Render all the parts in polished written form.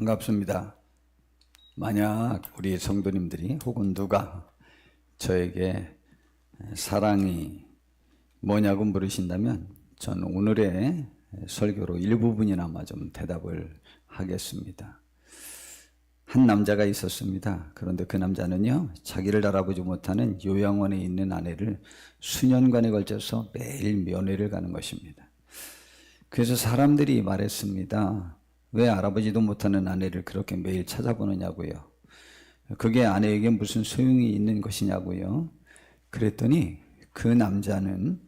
반갑습니다. 만약 우리 성도님들이 혹은 누가 저에게 사랑이 뭐냐고 물으신다면 저는 오늘의 설교로 일부분이나마 좀 대답을 하겠습니다. 한 남자가 있었습니다. 그런데 그 남자는요, 자기를 알아보지 못하는 요양원에 있는 아내를 수년간에 걸쳐서 매일 면회를 가는 것입니다. 그래서 사람들이 말했습니다. 왜 알아보지도 못하는 아내를 그렇게 매일 찾아보느냐고요. 그게 아내에게 무슨 소용이 있는 것이냐고요. 그랬더니 그 남자는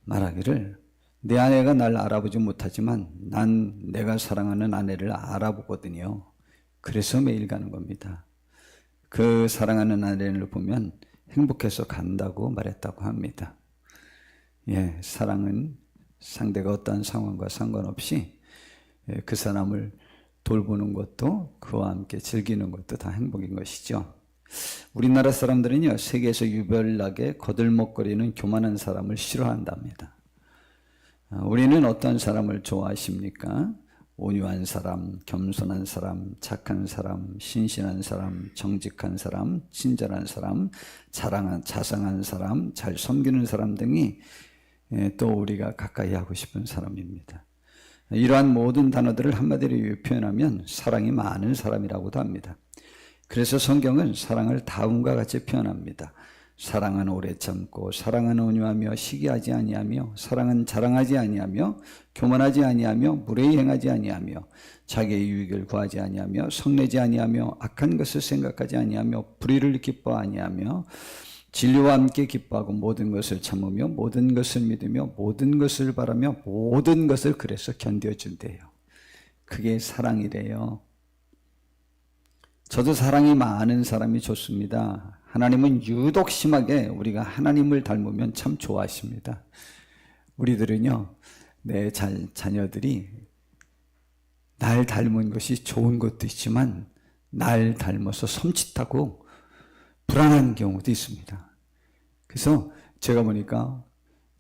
말하기를, 내 아내가 날 알아보지 못하지만 난 내가 사랑하는 아내를 알아보거든요. 그래서 매일 가는 겁니다. 그 사랑하는 아내를 보면 행복해서 간다고 말했다고 합니다. 사랑은 상대가 어떠한 상황과 상관없이 그 사람을 돌보는 것도 그와 함께 즐기는 것도 다 행복인 것이죠. 우리나라 사람들은요, 세계에서 유별나게 거들먹거리는 교만한 사람을 싫어한답니다. 우리는 어떤 사람을 좋아하십니까? 온유한 사람, 겸손한 사람, 착한 사람, 신실한 사람, 정직한 사람, 친절한 사람, 자상한 사람, 잘 섬기는 사람 등이 또 우리가 가까이 하고 싶은 사람입니다. 이러한 모든 단어들을 한마디로 표현하면 사랑이 많은 사람이라고도 합니다. 그래서 성경은 사랑을 다음과 같이 표현합니다. 사랑은 오래 참고, 사랑은 온유하며, 시기하지 아니하며, 사랑은 자랑하지 아니하며, 교만하지 아니하며, 무례히 행하지 아니하며, 자기의 유익을 구하지 아니하며, 성내지 아니하며, 악한 것을 생각하지 아니하며, 불의를 기뻐 아니하며, 진리와 함께 기뻐하고, 모든 것을 참으며, 모든 것을 믿으며, 모든 것을 바라며, 모든 것을 그래서 견뎌준대요. 그게 사랑이래요. 저도 사랑이 많은 사람이 좋습니다. 하나님은 유독 심하게 우리가 하나님을 닮으면 참 좋아하십니다. 우리들은요, 내 자녀들이 날 닮은 것이 좋은 것도 있지만 날 닮아서 섬찟하고 불안한 경우도 있습니다. 그래서 제가 보니까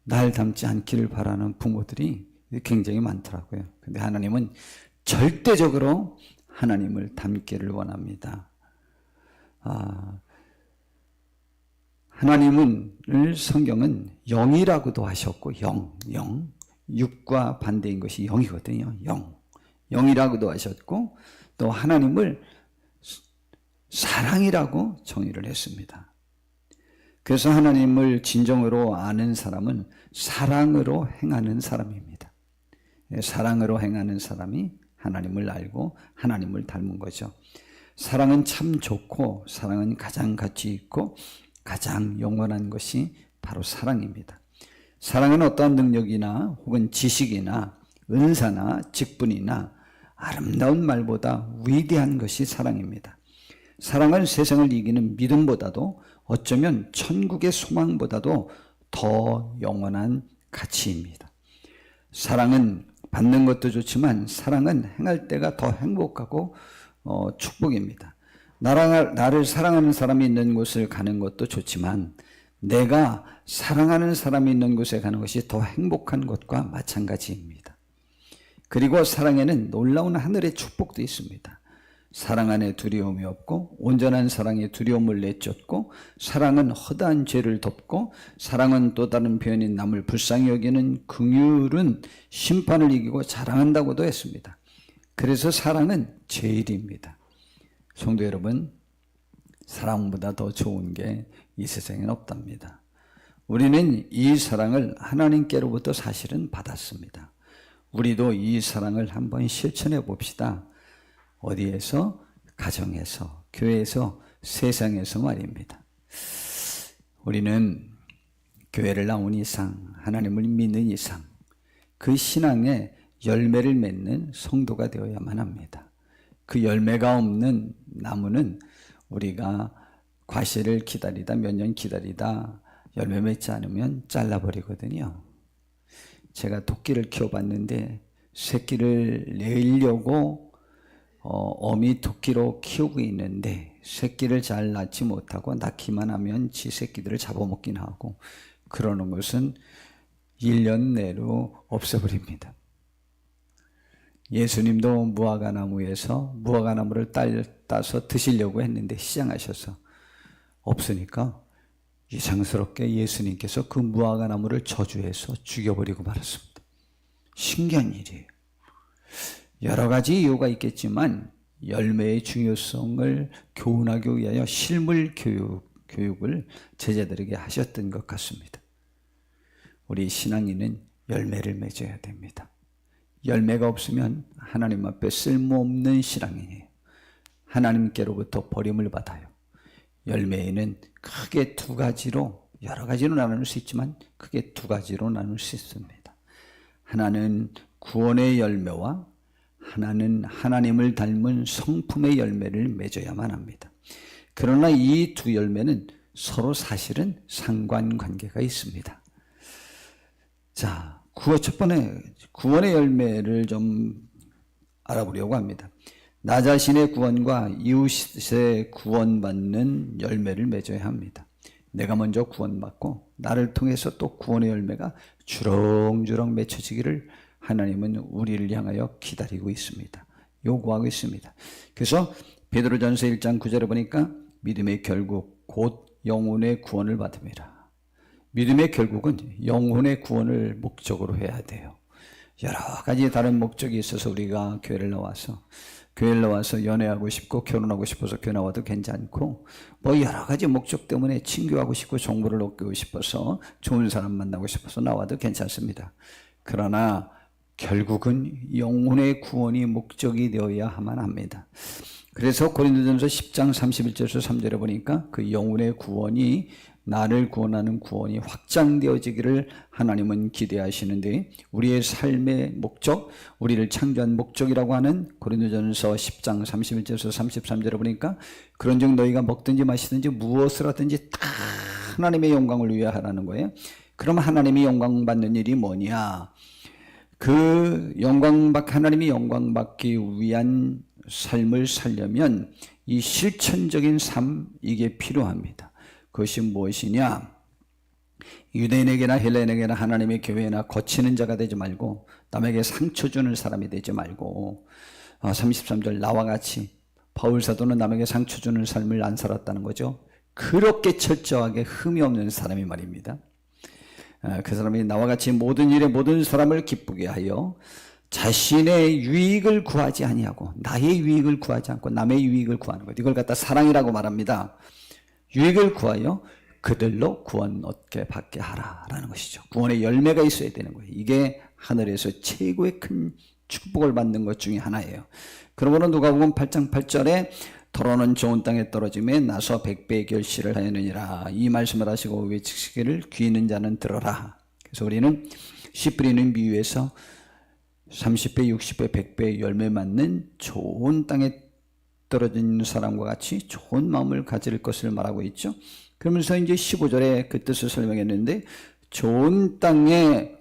날 닮지 않기를 바라는 부모들이 굉장히 많더라고요. 근데 하나님은 절대적으로 하나님을 닮기를 원합니다. 하나님을 성경은 영이라고도 하셨고, 영, 육과 반대인 것이 영이거든요. 영이라고도 하셨고, 또 하나님을 사랑이라고 정의를 했습니다. 그래서 하나님을 진정으로 아는 사람은 사랑으로 행하는 사람입니다. 사랑으로 행하는 사람이 하나님을 알고 하나님을 닮은 거죠. 사랑은 참 좋고, 사랑은 가장 가치 있고 가장 영원한 것이 바로 사랑입니다. 사랑은 어떠한 능력이나 혹은 지식이나 은사나 직분이나 아름다운 말보다 위대한 것이 사랑입니다. 사랑은 세상을 이기는 믿음보다도 어쩌면 천국의 소망보다도 더 영원한 가치입니다. 사랑은 받는 것도 좋지만 사랑은 행할 때가 더 행복하고 축복입니다. 나를 사랑하는 사람이 있는 곳을 가는 것도 좋지만 내가 사랑하는 사람이 있는 곳에 가는 것이 더 행복한 것과 마찬가지입니다. 그리고 사랑에는 놀라운 하늘의 축복도 있습니다. 사랑 안에 두려움이 없고, 온전한 사랑에 두려움을 내쫓고, 사랑은 허다한 죄를 덮고, 사랑은 또 다른 표현인 남을 불쌍히 여기는 긍휼은 심판을 이기고 자랑한다고도 했습니다. 그래서 사랑은 제일입니다. 성도 여러분, 사랑보다 더 좋은 게 이 세상엔 없답니다. 우리는 이 사랑을 하나님께로부터 사실은 받았습니다. 우리도 이 사랑을 한번 실천해 봅시다. 어디에서? 가정에서, 교회에서, 세상에서 말입니다. 우리는 교회를 나온 이상, 하나님을 믿는 이상, 그 신앙에 열매를 맺는 성도가 되어야만 합니다. 그 열매가 없는 나무는 우리가 과실을 기다리다 몇 년 기다리다 열매 맺지 않으면 잘라버리거든요. 제가 토끼를 키워봤는데 새끼를 내려고 어미 토끼로 키우고 있는데 새끼를 잘 낳지 못하고 낳기만 하면 지 새끼들을 잡아먹긴 하고, 그러는 것은 1년 내로 없애버립니다. 예수님도 무화과나무에서 무화과나무를 따서 드시려고 했는데 시장하셔서 없으니까 이상스럽게 예수님께서 그 무화과나무를 저주해서 죽여버리고 말았습니다. 신기한 일이에요. 여러 가지 이유가 있겠지만 열매의 중요성을 교훈하기 위하여 실물 교육을 제자들에게 하셨던 것 같습니다. 우리 신앙인은 열매를 맺어야 됩니다. 열매가 없으면 하나님 앞에 쓸모없는 신앙인이에요. 하나님께로부터 버림을 받아요. 열매에는 크게 두 가지로, 여러 가지로 나눌 수 있지만 크게 두 가지로 나눌 수 있습니다. 하나는 구원의 열매와 하나는 하나님을 닮은 성품의 열매를 맺어야만 합니다. 그러나 이 두 열매는 서로 사실은 상관관계가 있습니다. 자, 첫 번째 구원의 열매를 좀 알아보려고 합니다. 나 자신의 구원과 이웃의 구원받는 열매를 맺어야 합니다. 내가 먼저 구원받고 나를 통해서 또 구원의 열매가 주렁주렁 맺혀지기를 하나님은 우리를 향하여 기다리고 있습니다. 요구하고 있습니다. 그래서 베드로전서 1장 9절에 보니까 믿음의 결국 곧 영혼의 구원을 받음이라. 믿음의 결국은 영혼의 구원을 목적으로 해야 돼요. 여러 가지 다른 목적이 있어서 우리가 교회를 나와서 연애하고 싶고 결혼하고 싶어서 교회 나와도 괜찮고 뭐 여러 가지 목적 때문에 친교하고 싶고 정보를 얻고 싶어서 좋은 사람 만나고 싶어서 나와도 괜찮습니다. 그러나 결국은 영혼의 구원이 목적이 되어야만 합니다. 그래서 고린도전서 10장 31절에서 3절에 보니까 그 영혼의 구원이 나를 구원하는 구원이 확장되어지기를 하나님은 기대하시는데 우리의 삶의 목적, 우리를 창조한 목적이라고 하는 고린도전서 10장 31절에서 33절에 보니까 그런즉 너희가 먹든지 마시든지 무엇을 하든지 다 하나님의 영광을 위하여 하라는 거예요. 그럼 하나님이 영광 받는 일이 뭐냐? 그 하나님이 영광 받기 위한 삶을 살려면 이 실천적인 삶, 이게 필요합니다. 그것이 무엇이냐? 유대인에게나 헬레인에게나 하나님의 교회나 거치는 자가 되지 말고 남에게 상처 주는 사람이 되지 말고 33절 나와 같이 바울 사도는 남에게 상처 주는 삶을 안 살았다는 거죠. 그렇게 철저하게 흠이 없는 사람이 말입니다. 그 사람이 나와 같이 모든 일에 모든 사람을 기쁘게 하여 자신의 유익을 구하지 아니하고 나의 유익을 구하지 않고 남의 유익을 구하는 것, 이걸 갖다 사랑이라고 말합니다. 유익을 구하여 그들로 구원 얻게 받게 하라라는 것이죠. 구원의 열매가 있어야 되는 거예요. 이게 하늘에서 최고의 큰 축복을 받는 것 중에 하나예요. 그러므로 누가복음 8장 8절에 더러는 좋은 땅에 떨어짐에 나서 100배의 결실을 하였느니라, 이 말씀을 하시고 외치시기를 귀 있는 자는 들어라. 그래서 우리는 씨 뿌리는 비유에서 30배, 60배, 100배의 열매 맞는 좋은 땅에 떨어진 사람과 같이 좋은 마음을 가질 것을 말하고 있죠. 그러면서 이제 15절에 그 뜻을 설명했는데, 좋은 땅에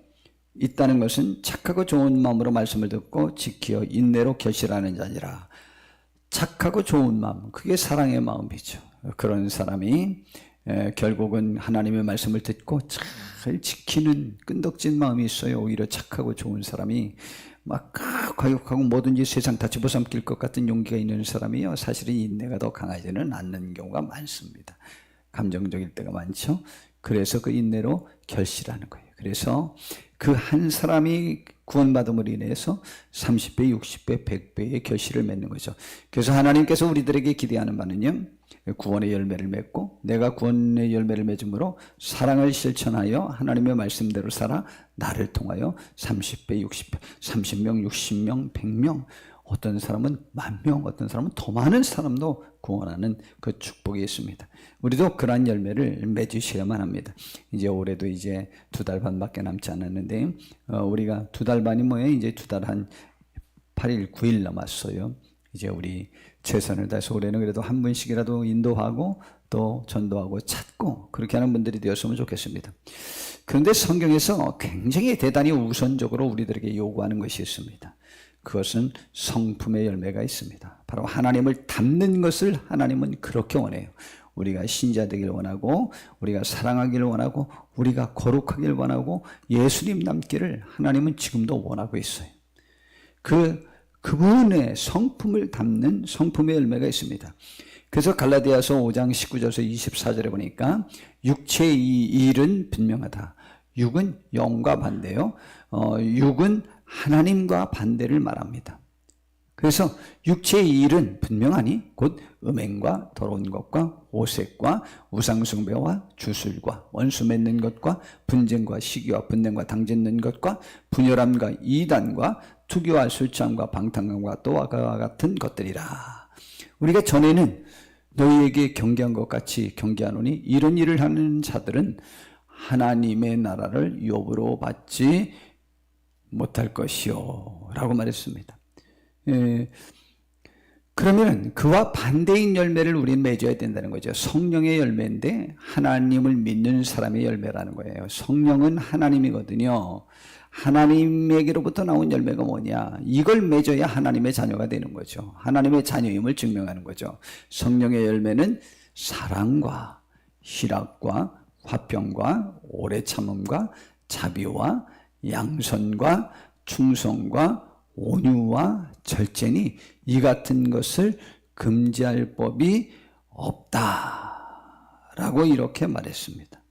있다는 것은 착하고 좋은 마음으로 말씀을 듣고 지키어 인내로 결실하는 자니라. 착하고 좋은 마음, 그게 사랑의 마음이죠. 그런 사람이 결국은 하나님의 말씀을 듣고 잘 지키는 끈덕진 마음이 있어요. 오히려 착하고 좋은 사람이 막 과욕하고 뭐든지 세상 다 집어삼킬 것 같은 용기가 있는 사람이요, 사실은 인내가 더 강하지는 않는 경우가 많습니다. 감정적일 때가 많죠. 그래서 그 인내로 결실하는 거예요. 그래서 그 한 사람이 구원받음으로 인해서 30배, 60배, 100배의 결실을 맺는 거죠. 그래서 하나님께서 우리들에게 기대하는 바는요, 구원의 열매를 맺고 내가 구원의 열매를 맺음으로 사랑을 실천하여 하나님의 말씀대로 살아 나를 통하여 30배, 60배, 30명, 60명, 100명, 어떤 사람은 10,000명, 어떤 사람은 더 많은 사람도 구원하는 그 축복이 있습니다. 우리도 그러한 열매를 맺으셔야만 합니다. 이제 올해도 이제 2달 반밖에 남지 않았는데, 우리가 2달 반이 뭐예요? 이제 2달 한 8일, 9일 남았어요. 이제 우리 최선을 다해서 올해는 그래도 한 분씩이라도 인도하고 또 전도하고 찾고 그렇게 하는 분들이 되었으면 좋겠습니다. 그런데 성경에서 굉장히 대단히 우선적으로 우리들에게 요구하는 것이 있습니다. 그것은 성품의 열매가 있습니다. 바로 하나님을 닮는 것을 하나님은 그렇게 원해요. 우리가 신자 되길 원하고, 우리가 사랑하기를 원하고, 우리가 거룩하기를 원하고, 예수님 닮기를 하나님은 지금도 원하고 있어요. 그 그분의 성품을 담는 성품의 열매가 있습니다. 그래서 갈라디아서 5장 19절에서 24절에 보니까 육체의 일은 분명하다. 육은 영과 반대요. 육은 하나님과 반대를 말합니다. 그래서 육체의 일은 분명하니 곧 음행과 더러운 것과 오색과 우상숭배와 주술과 원수 맺는 것과 분쟁과 시기와 분냄과 당짓는 것과 분열함과 이단과 투기와 술취함과 방탕함과 또와 같은 것들이라. 우리가 전에는 너희에게 경계한 것 같이 경계하노니 이런 일을 하는 자들은 하나님의 나라를 유업으로 받지 못할 것이요 라고 말했습니다. 그러면 그와 반대인 열매를 우리는 맺어야 된다는 거죠. 성령의 열매인데 하나님을 믿는 사람의 열매라는 거예요. 성령은 하나님이거든요. 하나님에게로부터 나온 열매가 뭐냐? 이걸 맺어야 하나님의 자녀가 되는 거죠. 하나님의 자녀임을 증명하는 거죠. 성령의 열매는 사랑과 희락과 화평과 오래 참음과 자비와 양선과 충성과 온유와 절제니 이 같은 것을 금지할 법이 없다라고 이렇게 말했습니다.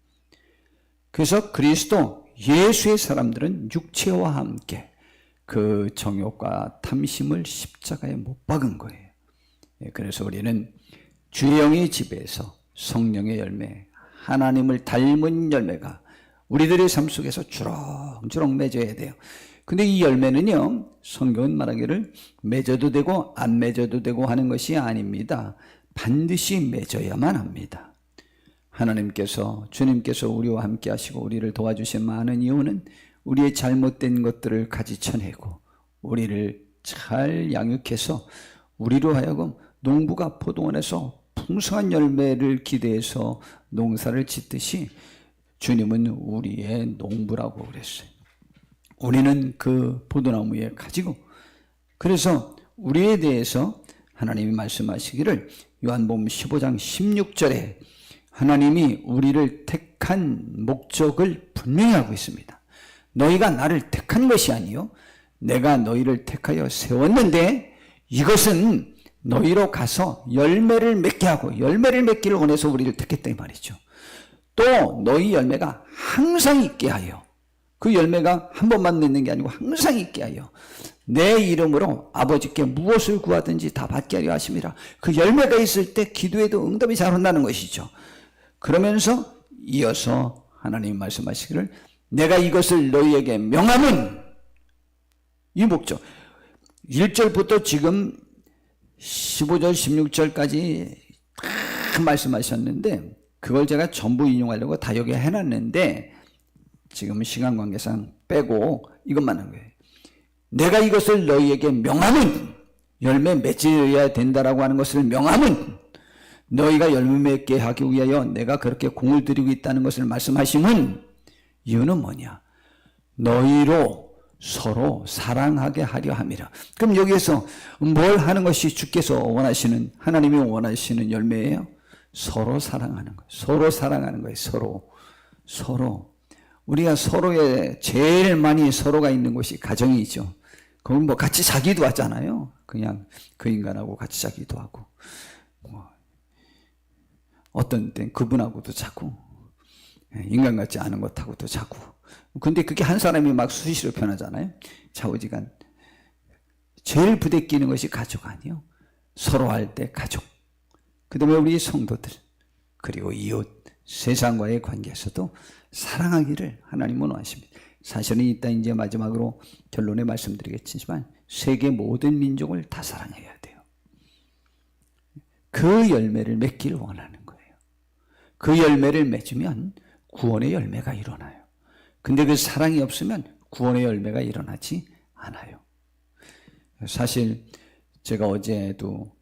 그래서 그리스도 예수의 사람들은 육체와 함께 그 정욕과 탐심을 십자가에 못 박은 거예요. 그래서 우리는 주의 영의 지배에서 성령의 열매, 하나님을 닮은 열매가 우리들의 삶 속에서 주렁주렁 맺어야 돼요. 근데 이 열매는요, 성경은 말하기를 맺어도 되고 안 맺어도 되고 하는 것이 아닙니다. 반드시 맺어야만 합니다. 하나님께서, 주님께서 우리와 함께 하시고 우리를 도와주신 많은 이유는 우리의 잘못된 것들을 가지쳐내고 우리를 잘 양육해서 우리로 하여금 농부가 포도원에서 풍성한 열매를 기대해서 농사를 짓듯이 주님은 우리의 농부라고 그랬어요. 우리는 그 포도나무에 가지고, 그래서 우리에 대해서 하나님이 말씀하시기를 요한복음 15장 16절에 하나님이 우리를 택한 목적을 분명히 하고 있습니다. 너희가 나를 택한 것이 아니요 내가 너희를 택하여 세웠는데 이것은 너희로 가서 열매를 맺게 하고, 열매를 맺기를 원해서 우리를 택했다 이 말이죠. 또 너희 열매가 항상 있게 하여, 그 열매가 한 번만 맺는 게 아니고 항상 있게 하여 내 이름으로 아버지께 무엇을 구하든지 다 받게 하려 하심이라. 그 열매가 있을 때 기도에도 응답이 잘 온다는 것이죠. 그러면서 이어서 하나님 말씀하시기를 내가 이것을 너희에게 명함은, 이 목적 1절부터 지금 15절 16절까지 다 말씀하셨는데 그걸 제가 전부 인용하려고 다 여기 해놨는데 지금 시간 관계상 빼고 이것만 한 거예요. 내가 이것을 너희에게 명함은, 열매 맺어야 된다라고 하는 것을 명함은, 너희가 열매 맺게 하기 위하여 내가 그렇게 공을 들이고 있다는 것을 말씀하심은, 이유는 뭐냐? 너희로 서로 사랑하게 하려 함이라. 그럼 여기에서 뭘 하는 것이 주께서 원하시는, 하나님이 원하시는 열매예요? 서로 사랑하는 거예요. 서로 사랑하는 거예요. 서로. 우리가 서로에 제일 많이 서로가 있는 곳이 가정이죠. 그건 뭐 같이 자기도 하잖아요. 그냥 그 인간하고 같이 자기도 하고, 어떤 땐 그분하고도 자고, 인간 같지 않은 것하고도 자고. 근데 그게 한 사람이 막 수시로 변하잖아요. 좌우지간. 제일 부대끼는 것이 가족 아니요. 서로 할 때 가족. 그 다음에 우리 성도들, 그리고 이웃, 세상과의 관계에서도 사랑하기를 하나님은 원하십니다. 사실은 이따 이제 마지막으로 결론에 말씀드리겠지만 세계 모든 민족을 다 사랑해야 돼요. 그 열매를 맺기를 원하는 거예요. 그 열매를 맺으면 구원의 열매가 일어나요. 근데 그 사랑이 없으면 구원의 열매가 일어나지 않아요. 사실 제가 어제도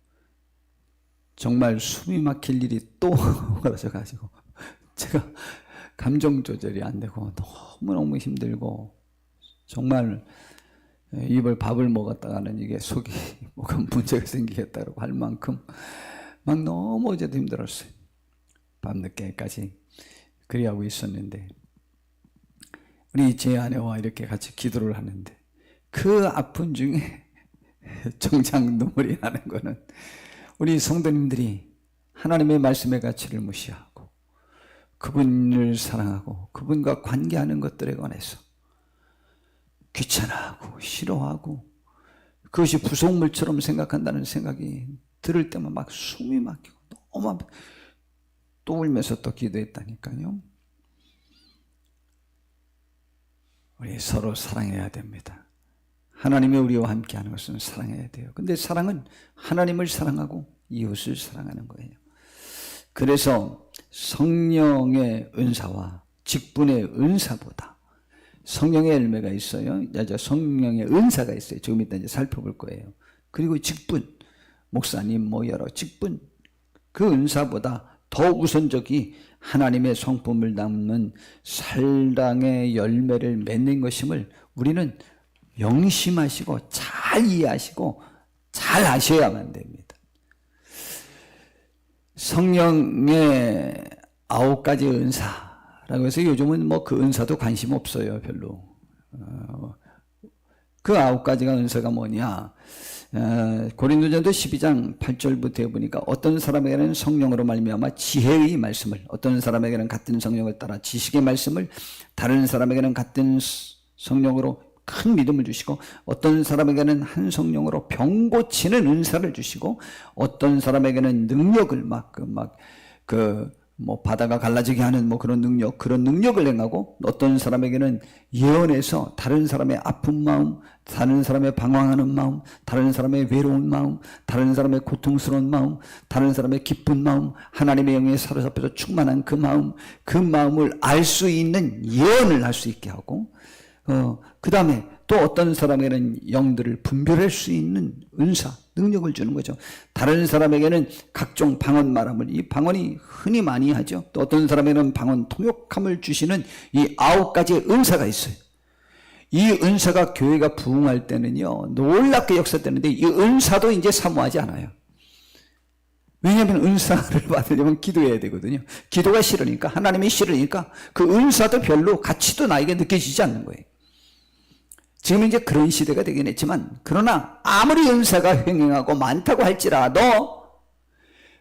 정말 숨이 막힐 일이 또 벌어져가지고 제가 감정 조절이 안 되고 너무너무 힘들고, 정말 밥을 먹었다가는 이게 속이 뭐가 문제가 생기겠다고 할 만큼 막 너무 어제도 힘들었어요. 밤늦게까지 그리하고 있었는데 우리 제 아내와 이렇게 같이 기도를 하는데 그 아픈 중에 정작 눈물이 나는 거는 우리 성도님들이 하나님의 말씀의 가치를 무시하고 그분을 사랑하고 그분과 관계하는 것들에 관해서 귀찮아하고 싫어하고 그것이 부속물처럼 생각한다는 생각이 들을 때만 막 숨이 막히고 너무 또 울면서 또 기도했다니까요. 우리 서로 사랑해야 됩니다. 하나님이 우리와 함께하는 것은 사랑해야 돼요. 근데 사랑은 하나님을 사랑하고 이웃을 사랑하는 거예요. 그래서 성령의 은사와 직분의 은사보다 성령의 열매가 있어요. 성령의 은사가 있어요. 조금 이따 이제 살펴볼 거예요. 그리고 직분, 목사님 여러 직분, 그 은사보다 더 우선적이 하나님의 성품을 담는 살당의 열매를 맺는 것임을 우리는 명심하시고 잘 이해하시고 잘 아셔야만 됩니다. 성령의 9가지 은사라고 해서 요즘은 그 은사도 관심 없어요. 별로. 그 9가지가 은사가 뭐냐? 고린도전서 12장 8절부터 보니까 어떤 사람에게는 성령으로 말미암아 지혜의 말씀을, 어떤 사람에게는 같은 성령을 따라 지식의 말씀을, 다른 사람에게는 같은 성령으로 큰 믿음을 주시고, 어떤 사람에게는 한 성령으로 병 고치는 은사를 주시고, 어떤 사람에게는 능력을 바다가 갈라지게 하는 그런 능력을 행하고, 어떤 사람에게는 예언해서 다른 사람의 아픈 마음, 다른 사람의 방황하는 마음, 다른 사람의 외로운 마음, 다른 사람의 고통스러운 마음, 다른 사람의 기쁜 마음, 하나님의 영에 사로잡혀서 충만한 그 마음을 알 수 있는 예언을 할 수 있게 하고, 그 다음에 또 어떤 사람에게는 영들을 분별할 수 있는 은사, 능력을 주는 거죠. 다른 사람에게는 각종 방언 말함을, 이 방언이 흔히 많이 하죠. 또 어떤 사람에게는 방언 통역함을 주시는 이 9가지의 은사가 있어요. 이 은사가 교회가 부흥할 때는요, 놀랍게 역사되는데 이 은사도 이제 사모하지 않아요. 왜냐하면 은사를 받으려면 기도해야 되거든요. 기도가 싫으니까, 하나님이 싫으니까 그 은사도 별로 가치도 나에게 느껴지지 않는 거예요. 지금 이제 그런 시대가 되긴 했지만, 그러나 아무리 은사가 횡행하고 많다고 할지라도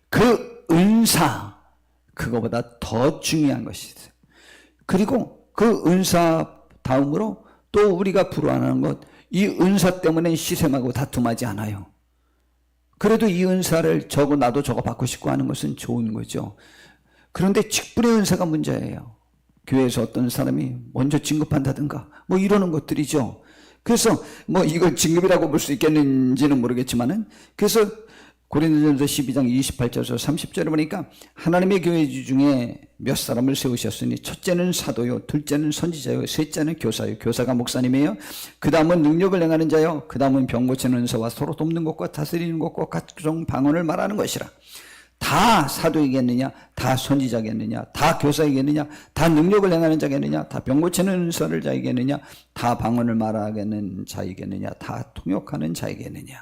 그 은사, 그거보다 더 중요한 것이 있어요. 그리고 그 은사 다음으로 또 우리가 부러워하는 것, 이 은사 때문에 희생하고 다툼하지 않아요. 그래도 이 은사를 나도 저거 받고 싶고 하는 것은 좋은 거죠. 그런데 직분의 은사가 문제예요. 교회에서 어떤 사람이 먼저 진급한다든가 이러는 것들이죠. 그래서 이걸 진급이라고 볼 수 있겠는지는 모르겠지만은, 그래서 고린도전서 12장 28절에서 30절에 보니까 하나님의 교회 중에 몇 사람을 세우셨으니 첫째는 사도요, 둘째는 선지자요, 셋째는 교사요, 교사가 목사님이에요. 그 다음은 능력을 행하는 자요, 그 다음은 병 고치는 은사와 서로 돕는 것과 다스리는 것과 각종 방언을 말하는 것이라. 다 사도이겠느냐, 다 선지자겠느냐, 다 교사이겠느냐, 다 능력을 행하는 자겠느냐, 다 병 고치는 은사를 자이겠느냐, 다 방언을 말하는 자이겠느냐, 다 통역하는 자이겠느냐.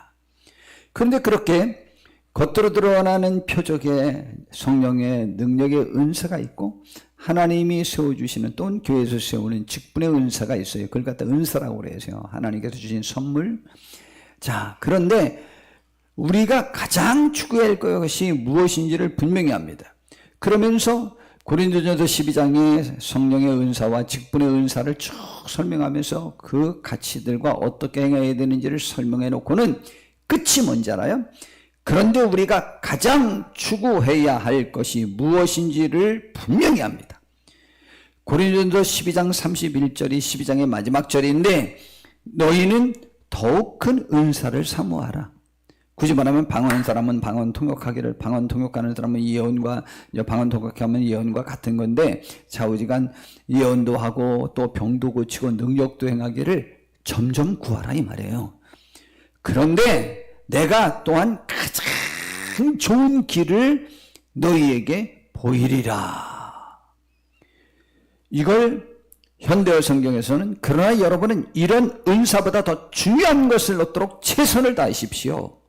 그런데 그렇게 겉으로 드러나는 표적의 성령의 능력의 은사가 있고, 하나님이 세워주시는, 또는 교회에서 세우는 직분의 은사가 있어요. 그걸 갖다 은사라고 그래요. 하나님께서 주신 선물. 자, 그런데 우리가 가장 추구해야 할 것이 무엇인지를 분명히 합니다. 그러면서 고린도전서 12장의 성령의 은사와 직분의 은사를 쭉 설명하면서 그 가치들과 어떻게 행해야 되는지를 설명해 놓고는 끝이 뭔지 알아요? 그런데 우리가 가장 추구해야 할 것이 무엇인지를 분명히 합니다. 고린도전서 12장 31절이 12장의 마지막 절인데, 너희는 더욱 큰 은사를 사모하라. 굳이 말하면 방언하는 사람은 방언 통역하기를, 방언 통역하는 사람은 예언과, 방언 통역하면 예언과 같은 건데, 좌우지간 예언도 하고 또 병도 고치고 능력도 행하기를 점점 구하라 이 말이에요. 그런데 내가 또한 가장 좋은 길을 너희에게 보이리라. 이걸 현대어 성경에서는, 그러나 여러분은 이런 은사보다 더 중요한 것을 얻도록 최선을 다하십시오.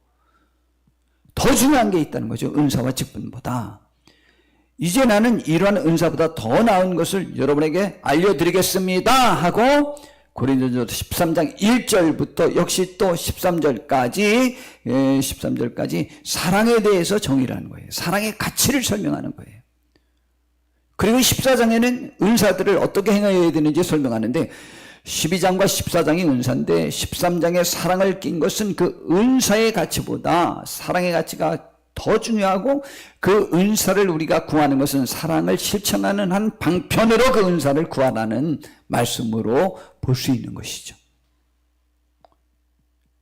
더 중요한 게 있다는 거죠. 은사와 직분보다. 이제 나는 이러한 은사보다 더 나은 것을 여러분에게 알려드리겠습니다 하고 고린도전서 13장 1절부터 역시 또 13절까지 사랑에 대해서 정의를 하는 거예요. 사랑의 가치를 설명하는 거예요. 그리고 14장에는 은사들을 어떻게 행해야 되는지 설명하는데 12장과 14장이 은사인데 13장에 사랑을 낀 것은 그 은사의 가치보다 사랑의 가치가 더 중요하고 그 은사를 우리가 구하는 것은 사랑을 실천하는 한 방편으로 그 은사를 구하라는 말씀으로 볼 수 있는 것이죠.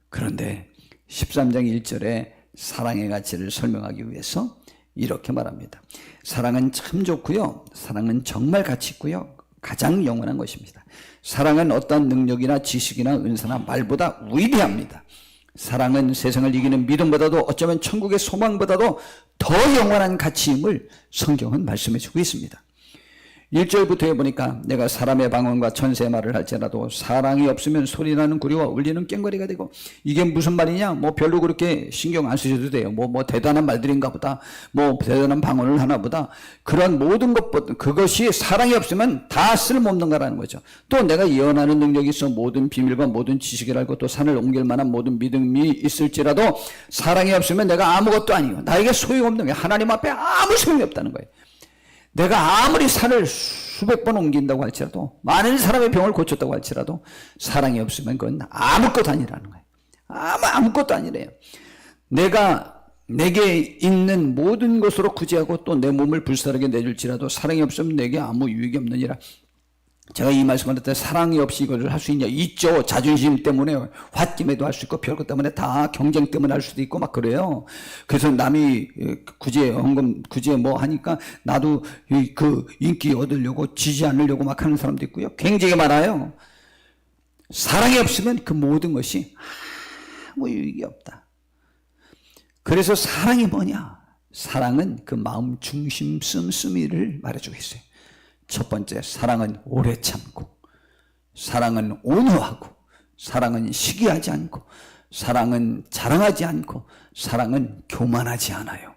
그런데 13장 1절에 사랑의 가치를 설명하기 위해서 이렇게 말합니다. 사랑은 참 좋고요. 사랑은 정말 가치 있고요. 가장 영원한 것입니다. 사랑은 어떤 능력이나 지식이나 은사나 말보다 위대합니다. 사랑은 세상을 이기는 믿음보다도 어쩌면 천국의 소망보다도 더 영원한 가치임을 성경은 말씀해 주고 있습니다. 1절부터 해보니까 내가 사람의 방언과 천사의 말을 할지라도 사랑이 없으면 소리나는 구리와 울리는 꽹과리가 되고, 이게 무슨 말이냐? 뭐 별로 그렇게 신경 안 쓰셔도 돼요. 뭐 대단한 말들인가 보다, 뭐 대단한 방언을 하나 보다, 그런 모든 것보다 그것이 사랑이 없으면 다 쓸모없는 거라는 거죠. 또 내가 예언하는 능력이 있어 모든 비밀과 모든 지식을 알고 또 산을 옮길 만한 모든 믿음이 있을지라도 사랑이 없으면 내가 아무것도 아니요, 나에게 소용없는 게 하나님 앞에 아무 소용이 없다는 거예요. 내가 아무리 산을 수백 번 옮긴다고 할지라도, 많은 사람의 병을 고쳤다고 할지라도 사랑이 없으면 그건 아무것도 아니라는 거예요. 아무것도 아니래요. 내게 있는 모든 것으로 구제하고 또 내 몸을 불사르게 내줄지라도 사랑이 없으면 내게 아무 유익이 없느니라. 제가 이 말씀을 할 때 사랑이 없이 이걸 할 수 있냐? 있죠. 자존심 때문에 홧김에도 할 수 있고 별것 때문에 다 경쟁 때문에 할 수도 있고 막 그래요. 그래서 남이 구제 뭐 하니까 나도 그 인기 얻으려고 지지 않으려고 막 하는 사람도 있고요. 굉장히 많아요. 사랑이 없으면 그 모든 것이 아무 유익이 없다. 그래서 사랑이 뭐냐? 사랑은 그 마음 중심 씀씀이를 말해주고 있어요. 첫 번째, 사랑은 오래 참고, 사랑은 온유하고, 사랑은 시기하지 않고, 사랑은 자랑하지 않고, 사랑은 교만하지 않아요.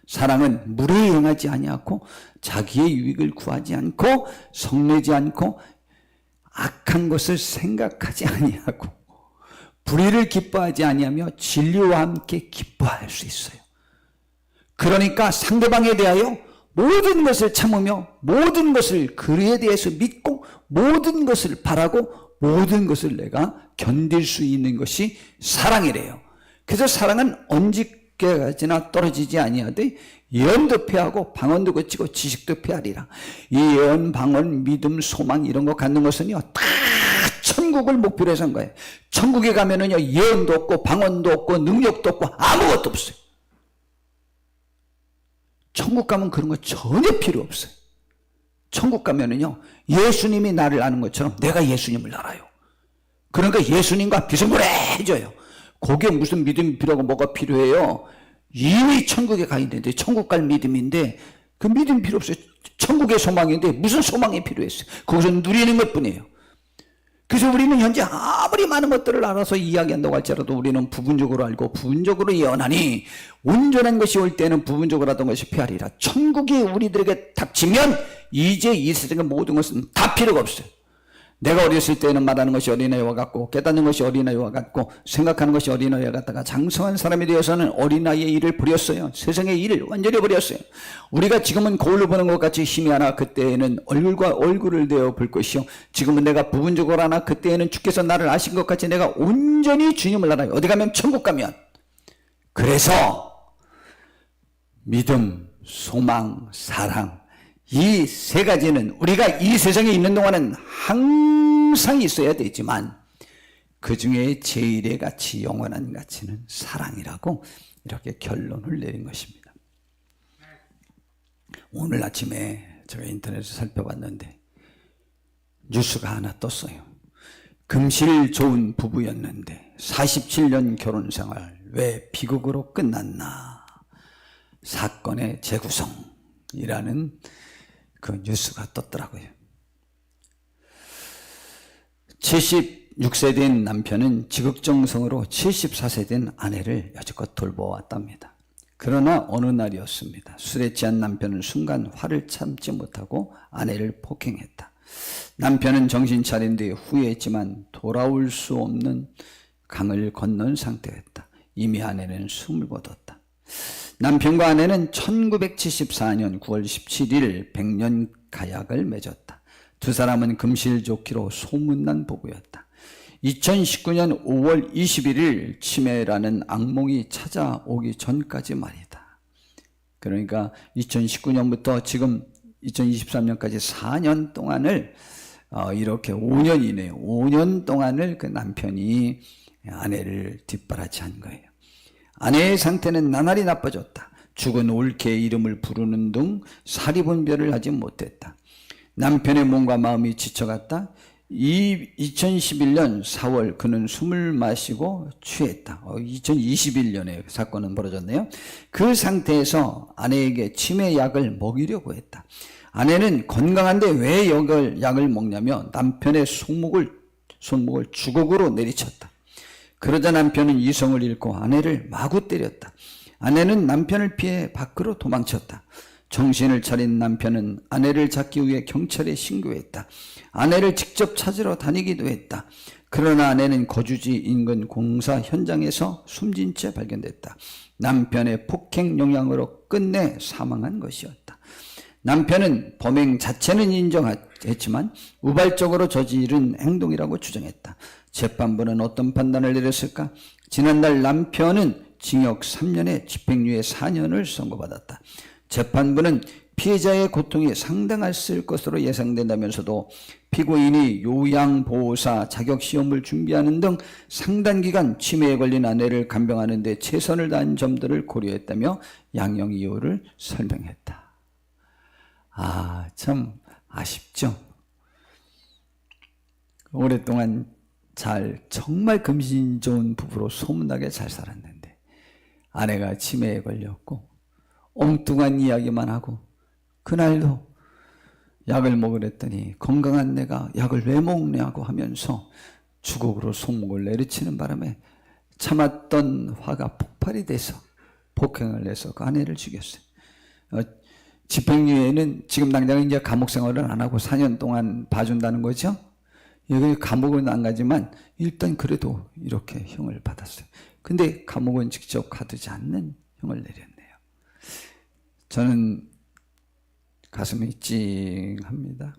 사랑은 물에 행하지 아니하고, 자기의 유익을 구하지 않고, 성내지 않고, 악한 것을 생각하지 아니하고, 불의를 기뻐하지 아니하며 진리와 함께 기뻐할 수 있어요. 그러니까 상대방에 대하여 모든 것을 참으며 모든 것을 그에 대해서 믿고 모든 것을 바라고 모든 것을 내가 견딜 수 있는 것이 사랑이래요. 그래서 사랑은 언제까지나 떨어지지 아니하되 예언도 패하고 방언도 거치고 지식도 패하리라. 이 예언, 방언, 믿음, 소망 이런 거 갖는 것은요 다 천국을 목표로 해서 한 거예요. 천국에 가면은요 예언도 없고 방언도 없고 능력도 없고 아무것도 없어요. 천국 가면 그런 거 전혀 필요 없어요. 천국 가면은요 예수님이 나를 아는 것처럼 내가 예수님을 알아요. 그러니까 예수님과 비스무리해져요. 거기에 무슨 믿음이 필요하고 뭐가 필요해요? 이미 천국에 가 있는데, 천국 갈 믿음인데 그 믿음이 필요 없어요. 천국의 소망인데 무슨 소망이 필요했어요? 그것은 누리는 것뿐이에요. 그래서 우리는 현재 아무리 많은 것들을 알아서 이야기한다고 할지라도 우리는 부분적으로 알고 부분적으로 예언하니 온전한 것이 올 때는 부분적으로 하던 것이 피하리라. 천국이 우리들에게 닥치면 이제 이 세상의 모든 것은 다 필요가 없어요. 내가 어렸을 때는 말하는 것이 어린아이와 같고 깨닫는 것이 어린아이와 같고 생각하는 것이 어린아이와 같다가 장성한 사람이 되어서는 어린아이의 일을 버렸어요. 세상의 일을 완전히 버렸어요. 우리가 지금은 거울로 보는 것 같이 힘이 하나 그때에는 얼굴과 얼굴을 대어 볼 것이요 지금은 내가 부분적으로 하나 그때에는 주께서 나를 아신 것 같이 내가 온전히 주님을 알아요. 어디 가면 천국 가면. 그래서 믿음, 소망, 사랑 이 세 가지는 우리가 이 세상에 있는 동안은 항상 있어야 되지만 그 중에 제일의 가치, 영원한 가치는 사랑이라고 이렇게 결론을 내린 것입니다. 오늘 아침에 제가 인터넷을 살펴봤는데 뉴스가 하나 떴어요. 금실 좋은 부부였는데 47년 결혼생활 왜 비극으로 끝났나? 사건의 재구성이라는 그 뉴스가 떴더라고요. 76세 된 남편은 지극정성으로 74세 된 아내를 여지껏 돌보았답니다. 그러나 어느 날이었습니다. 술에 취한 남편은 순간 화를 참지 못하고 아내를 폭행했다. 남편은 정신 차린 뒤 후회했지만 돌아올 수 없는 강을 건넌 상태였다. 이미 아내는 숨을 거뒀다. 남편과 아내는 1974년 9월 17일 100년 가약을 맺었다. 두 사람은 금실좋기로 소문난 부부였다. 2019년 5월 21일 치매라는 악몽이 찾아오기 전까지 말이다. 그러니까 2019년부터 지금 2023년까지 4년 동안을 이렇게 5년이네요. 5년 동안을 그 남편이 아내를 뒷바라지한 거예요. 아내의 상태는 나날이 나빠졌다. 죽은 올케의 이름을 부르는 등 사리분별을 하지 못했다. 남편의 몸과 마음이 지쳐갔다. 2011년 4월 그는 숨을 마시고 취했다. 2021년에 사건은 벌어졌네요. 그 상태에서 아내에게 치매약을 먹이려고 했다. 아내는 건강한데 왜 약을 먹냐며 남편의 손목을 주걱으로 내리쳤다. 그러자 남편은 이성을 잃고 아내를 마구 때렸다. 아내는 남편을 피해 밖으로 도망쳤다. 정신을 차린 남편은 아내를 잡기 위해 경찰에 신고했다. 아내를 직접 찾으러 다니기도 했다. 그러나 아내는 거주지 인근 공사 현장에서 숨진 채 발견됐다. 남편의 폭행 영향으로 끝내 사망한 것이었다. 남편은 범행 자체는 인정했지만 우발적으로 저지른 행동이라고 주장했다. 재판부는 어떤 판단을 내렸을까? 지난달 남편은 징역 3년에 집행유예 4년을 선고받았다. 재판부는 피해자의 고통이 상당했을 것으로 예상된다면서도 피고인이 요양보호사 자격시험을 준비하는 등 상당기간 치매에 걸린 아내를 간병하는 데 최선을 다한 점들을 고려했다며 양형 이유를 설명했다. 참 아쉽죠. 오랫동안 정말 금신 좋은 부부로 소문나게 잘 살았는데 아내가 치매에 걸렸고 엉뚱한 이야기만 하고 그날도 약을 먹으랬더니 건강한 내가 약을 왜 먹냐고 하면서 주걱으로 손목을 내리치는 바람에 참았던 화가 폭발이 돼서 폭행을 해서 그 아내를 죽였어요. 집행유예는 지금 당장 이제 감옥 생활을 안 하고 4년 동안 봐준다는 거죠. 여기 감옥은 안 가지만 일단 그래도 이렇게 형을 받았어요. 근데 감옥은 직접 가두지 않는 형을 내렸네요. 저는 가슴이 찡합니다.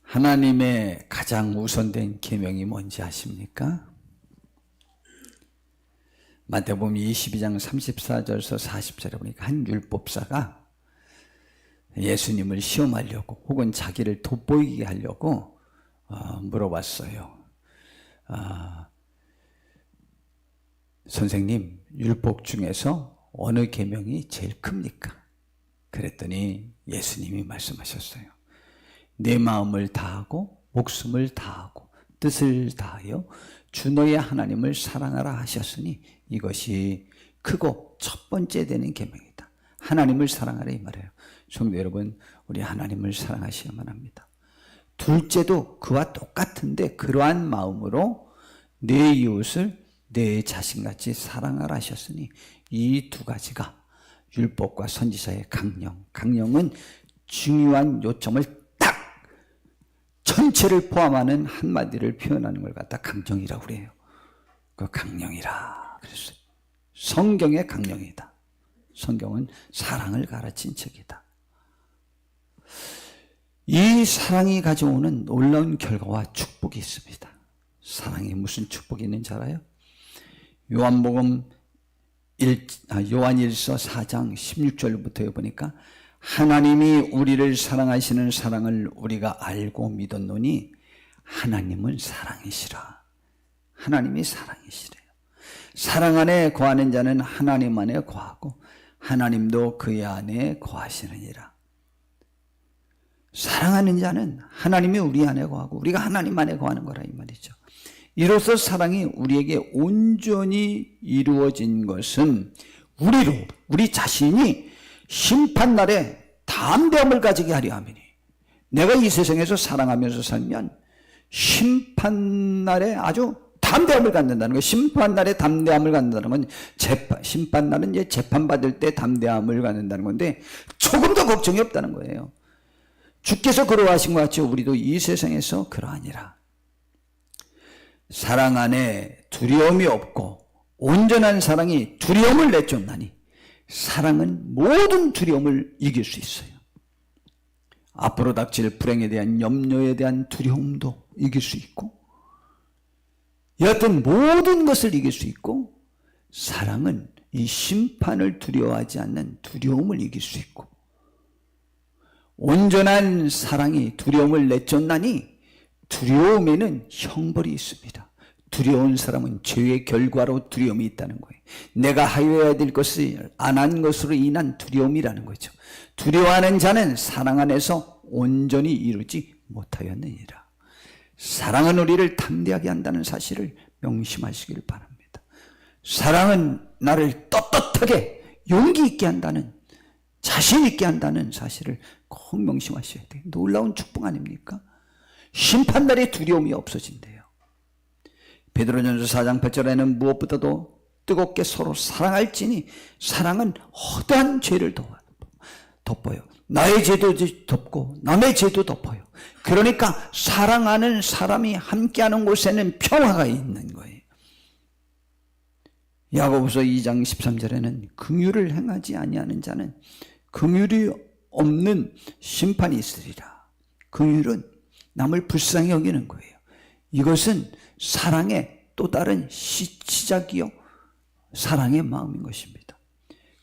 하나님의 가장 우선된 계명이 뭔지 아십니까? 마태복음 22장 34절에서 40절에 보니까 한 율법사가 예수님을 시험하려고 혹은 자기를 돋보이게 하려고 물어봤어요. 선생님, 율법 중에서 어느 계명이 제일 큽니까? 그랬더니 예수님이 말씀하셨어요. 내 마음을 다하고 목숨을 다하고 뜻을 다하여 주 너의 하나님을 사랑하라 하셨으니 이것이 크고 첫 번째 되는 계명이다. 하나님을 사랑하라 이 말이에요. 성도 여러분, 우리 하나님을 사랑하셔야만 합니다. 둘째도 그와 똑같은데 그러한 마음으로 내 이웃을 내 자신같이 사랑하라 하셨으니 이 두 가지가 율법과 선지자의 강령은 중요한 요점을 딱 전체를 포함하는 한마디를 표현하는 걸 갖다 강령이라고 그래요. 그 강령이라 그랬어요. 성경의 강령이다. 성경은 사랑을 가르친 책이다. 이 사랑이 가져오는 놀라운 결과와 축복이 있습니다. 사랑에 무슨 축복이 있는지 알아요? 요한일서 4장 16절부터 보니까 하나님이 우리를 사랑하시는 사랑을 우리가 알고 믿었노니 하나님은 사랑이시라. 하나님이 사랑이시래요. 사랑 안에 거하는 자는 하나님 안에 거하고 하나님도 그의 안에 거하시느니라. 사랑하는 자는 하나님이 우리 안에 거하고 우리가 하나님 안에 거하는 거라 이 말이죠. 이로써 사랑이 우리에게 온전히 이루어진 것은 우리 자신이 심판날에 담대함을 가지게 하려 함이니, 내가 이 세상에서 사랑하면서 살면 심판날에 아주 담대함을 갖는다는 거예요. 심판날에 담대함을 갖는다는 건 심판날은 이제 재판받을 때 담대함을 갖는다는 건데 조금도 걱정이 없다는 거예요. 주께서 그러하신 것 같이 우리도 이 세상에서 그러하니라. 사랑 안에 두려움이 없고 온전한 사랑이 두려움을 내쫓나니 사랑은 모든 두려움을 이길 수 있어요. 앞으로 닥칠 불행에 대한 염려에 대한 두려움도 이길 수 있고 여하튼 모든 것을 이길 수 있고 사랑은 이 심판을 두려워하지 않는 두려움을 이길 수 있고 온전한 사랑이 두려움을 내쫓나니 두려움에는 형벌이 있습니다. 두려운 사람은 죄의 결과로 두려움이 있다는 거예요. 내가 하여야 될 것을 안 한 것으로 인한 두려움이라는 거죠. 두려워하는 자는 사랑 안에서 온전히 이루지 못하였느니라. 사랑은 우리를 담대하게 한다는 사실을 명심하시길 바랍니다. 사랑은 나를 떳떳하게 용기 있게 한다는, 자신 있게 한다는 사실을 꼭 명심하셔야 돼요. 놀라운 축복 아닙니까? 심판날의 두려움이 없어진대요. 베드로전서 4장 8절에는 무엇보다도 뜨겁게 서로 사랑할지니 사랑은 허다한 죄를 덮어요. 나의 죄도 덮고 남의 죄도 덮어요. 그러니까 사랑하는 사람이 함께하는 곳에는 평화가 있는 거예요. 야고보서 2장 13절에는 긍휼을 행하지 아니하는 자는 긍휼이 없는 심판이 있으리라. 긍휼은 남을 불쌍히 여기는 거예요. 이것은 사랑의 또 다른 시작이요 사랑의 마음인 것입니다.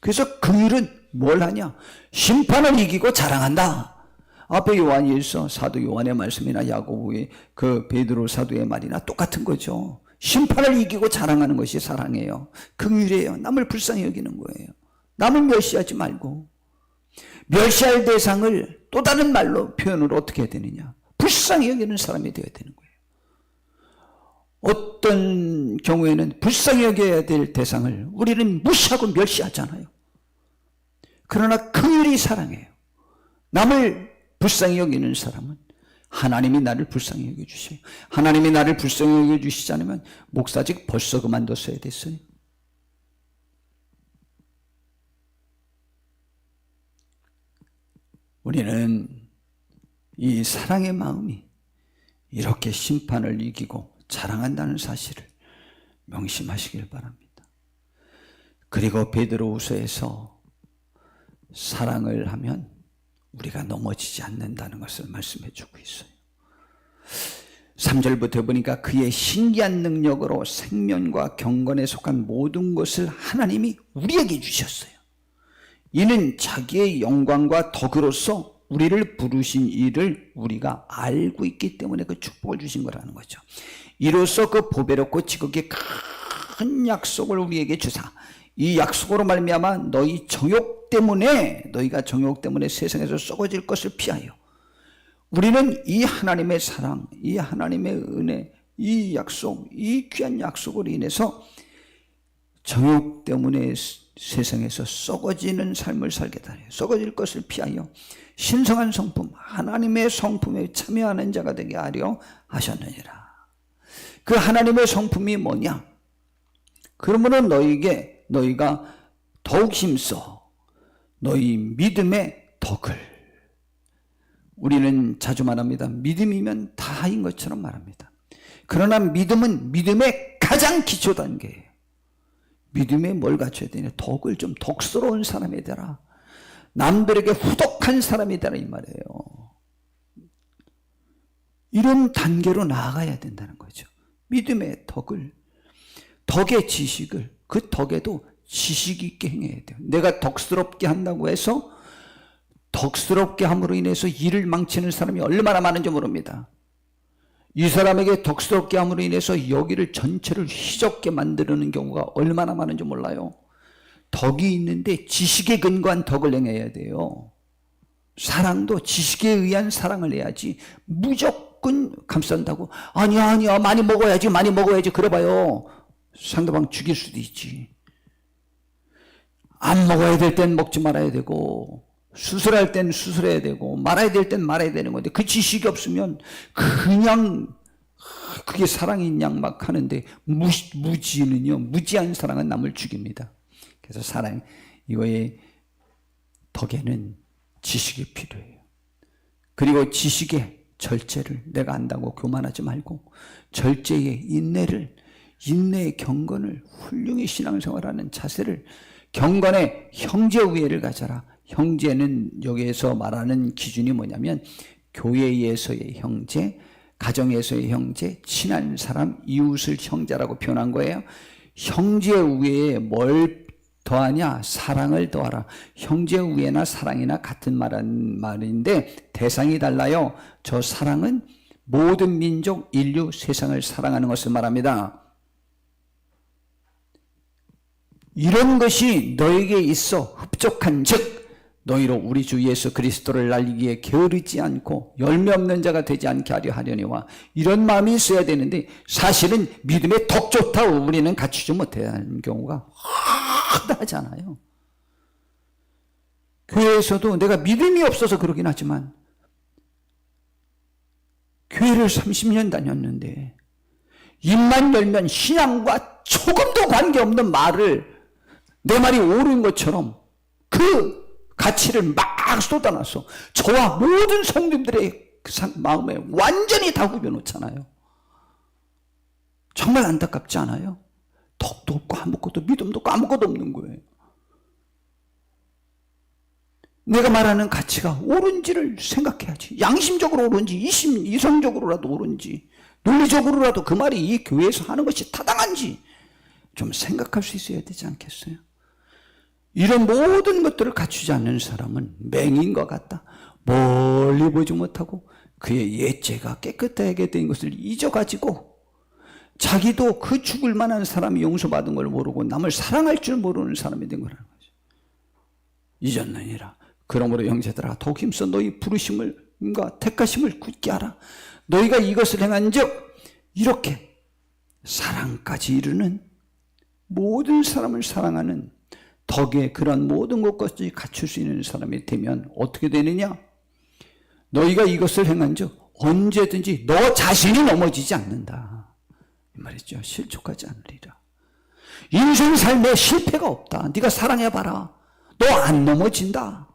그래서 긍휼은 뭘 하냐? 심판을 이기고 자랑한다. 앞에 요한일서 사도 요한의 말씀이나 야고보의 그 베드로 사도의 말이나 똑같은 거죠. 심판을 이기고 자랑하는 것이 사랑이에요. 긍휼이에요. 남을 불쌍히 여기는 거예요. 남을 멸시하지 말고. 멸시할 대상을 또 다른 말로 표현으로 어떻게 해야 되느냐? 불쌍히 여기는 사람이 되어야 되는 거예요. 어떤 경우에는 불쌍히 여겨야 될 대상을 우리는 무시하고 멸시하잖아요. 그러나 긍휼이 사랑해요. 남을 불쌍히 여기는 사람은 하나님이 나를 불쌍히 여겨주셔요. 하나님이 나를 불쌍히 여겨주시지 않으면 목사직 벌써 그만뒀어야 됐어요. 우리는 이 사랑의 마음이 이렇게 심판을 이기고 자랑한다는 사실을 명심하시길 바랍니다. 그리고 베드로후서에서 사랑을 하면 우리가 넘어지지 않는다는 것을 말씀해 주고 있어요. 3절부터 보니까 그의 신기한 능력으로 생명과 경건에 속한 모든 것을 하나님이 우리에게 주셨어요. 이는 자기의 영광과 덕으로서 우리를 부르신 이를 우리가 알고 있기 때문에 그 축복을 주신 거라는 거죠. 이로써 그 보배롭고 지극히 큰 약속을 우리에게 주사 이 약속으로 말미암아 너희가 정욕 때문에 세상에서 썩어질 것을 피하여 우리는 이 하나님의 사랑, 이 하나님의 은혜, 이 약속, 이 귀한 약속으로 인해서 정욕 때문에 세상에서 썩어지는 삶을 살겠다. 썩어질 것을 피하여 신성한 성품, 하나님의 성품에 참여하는 자가 되게 하려 하셨느니라. 그 하나님의 성품이 뭐냐? 그러므로 너희가 더욱 힘써 너희 믿음의 덕을, 우리는 자주 말합니다. 믿음이면 다인 것처럼 말합니다. 그러나 믿음은 믿음의 가장 기초 단계예요. 믿음에 뭘 갖춰야 되냐? 덕을, 좀 덕스러운 사람이 되라. 남들에게 후덕한 사람이 되라 이 말이에요. 이런 단계로 나아가야 된다는 거죠. 믿음의 덕을, 덕의 지식을, 그 덕에도 지식 있게 행해야 돼요. 내가 덕스럽게 한다고 해서 덕스럽게 함으로 인해서 일을 망치는 사람이 얼마나 많은지 모릅니다. 이 사람에게 덕스럽게 함으로 인해서 여기를 전체를 희적게 만드는 경우가 얼마나 많은지 몰라요. 덕이 있는데 지식에 근거한 덕을 행해야 돼요. 사랑도 지식에 의한 사랑을 해야지 무조건 감싼다고 아니야 많이 먹어야지 그래봐요. 상대방 죽일 수도 있지. 안 먹어야 될 땐 먹지 말아야 되고 수술할 땐 수술해야 되고 말아야 될 땐 말아야 되는 건데 그 지식이 없으면 그냥 그게 사랑인 양 막 하는데 무지한 사랑은 남을 죽입니다. 그래서 사랑, 이거의 덕에는 지식이 필요해요. 그리고 지식의 절제를 내가 안다고 교만하지 말고 절제의 인내의 경건을 훌륭히 신앙생활하는 자세를, 경건의 형제 우애를 가져라. 형제는 여기에서 말하는 기준이 뭐냐면 교회에서의 형제, 가정에서의 형제, 친한 사람, 이웃을 형제라고 표현한 거예요. 형제 우애에 뭘 더하냐? 사랑을 더하라. 형제 우애나 사랑이나 같은 말인데 대상이 달라요. 저 사랑은 모든 민족, 인류, 세상을 사랑하는 것을 말합니다. 이런 것이 너에게 있어 흡족한 즉 너희로 우리 주 예수 그리스도를 날리기에 게으르지 않고 열매 없는 자가 되지 않게 하려 하려니와, 이런 마음이 있어야 되는데 사실은 믿음의 덕조차 우리는 갖추지 못하는 경우가 허다하잖아요. 교회에서도 내가 믿음이 없어서 그러긴 하지만 교회를 30년 다녔는데 입만 열면 신앙과 조금도 관계없는 말을, 내 말이 옳은 것처럼 그 가치를 막 쏟아놔서 저와 모든 성도들의 그 마음에 완전히 다 후벼놓잖아요. 정말 안타깝지 않아요? 덕도 없고 아무것도, 믿음도 없고 아무것도 없는 거예요. 내가 말하는 가치가 옳은지를 생각해야지. 양심적으로 옳은지, 이성적으로라도 옳은지, 논리적으로라도 그 말이 이 교회에서 하는 것이 타당한지 좀 생각할 수 있어야 되지 않겠어요? 이런 모든 것들을 갖추지 않는 사람은 맹인 것 같다. 멀리 보지 못하고 그의 옛죄가 깨끗하게 된 것을 잊어가지고 자기도 그 죽을 만한 사람이 용서받은 걸 모르고 남을 사랑할 줄 모르는 사람이 된 거라는 거죠. 잊었느니라. 그러므로 형제들아 더욱 힘써 너희 부르심과 택하심을 굳게 하라. 너희가 이것을 행한 즉 이렇게 사랑까지 이루는, 모든 사람을 사랑하는 덕에 그런 모든 것까지 갖출 수 있는 사람이 되면 어떻게 되느냐? 너희가 이것을 행한 즉 언제든지 너 자신이 넘어지지 않는다 이 말이죠. 실족하지 않으리라. 인생 삶에 실패가 없다. 네가 사랑해봐라. 너 안 넘어진다.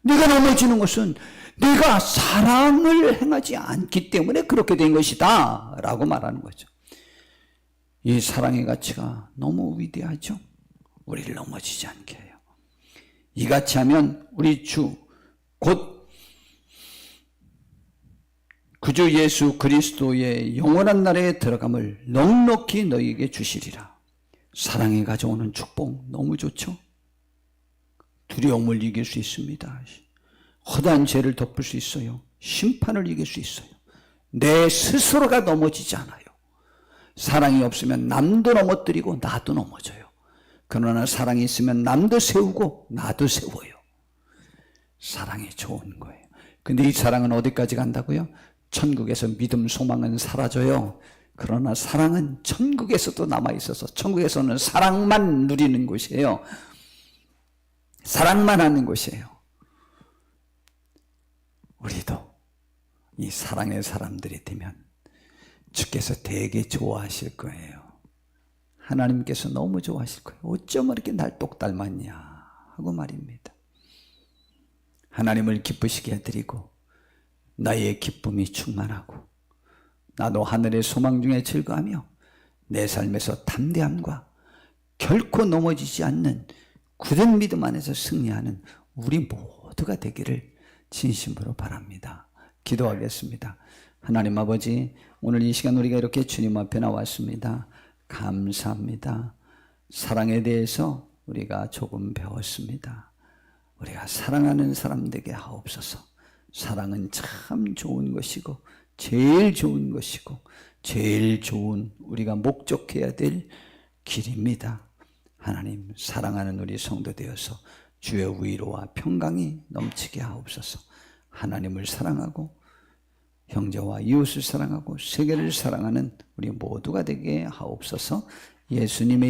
네가 넘어지는 것은 네가 사랑을 행하지 않기 때문에 그렇게 된 것이다 라고 말하는 거죠. 이 사랑의 가치가 너무 위대하죠. 우리를 넘어지지 않게 해요. 이같이 하면 우리 주 곧 구주 예수 그리스도의 영원한 나라에 들어감을 넉넉히 너희에게 주시리라. 사랑이 가져오는 축복 너무 좋죠. 두려움을 이길 수 있습니다. 허다한 죄를 덮을 수 있어요. 심판을 이길 수 있어요. 내 스스로가 넘어지지 않아요. 사랑이 없으면 남도 넘어뜨리고 나도 넘어져요. 그러나 사랑이 있으면 남도 세우고 나도 세워요. 사랑이 좋은 거예요. 근데 이 사랑은 어디까지 간다고요? 천국에서 믿음, 소망은 사라져요. 그러나 사랑은 천국에서도 남아있어서 천국에서는 사랑만 누리는 곳이에요. 사랑만 하는 곳이에요. 우리도 이 사랑의 사람들이 되면 주께서 되게 좋아하실 거예요. 하나님께서 너무 좋아하실 거예요. 어쩜 이렇게 날 똑 닮았냐 하고 말입니다. 하나님을 기쁘시게 해드리고 나의 기쁨이 충만하고 나도 하늘의 소망 중에 즐거하며 내 삶에서 담대함과 결코 넘어지지 않는 굳은 믿음 안에서 승리하는 우리 모두가 되기를 진심으로 바랍니다. 기도하겠습니다. 하나님 아버지, 오늘 이 시간 우리가 이렇게 주님 앞에 나왔습니다. 감사합니다. 사랑에 대해서 우리가 조금 배웠습니다. 우리가 사랑하는 사람 되게 하옵소서. 사랑은 참 좋은 것이고 제일 좋은 것이고 제일 좋은 우리가 목적해야 될 길입니다. 하나님, 사랑하는 우리 성도 되어서 주의 위로와 평강이 넘치게 하옵소서. 하나님을 사랑하고 형제와 이웃을 사랑하고 세계를 사랑하는 우리 모두가 되게 하옵소서. 예수님의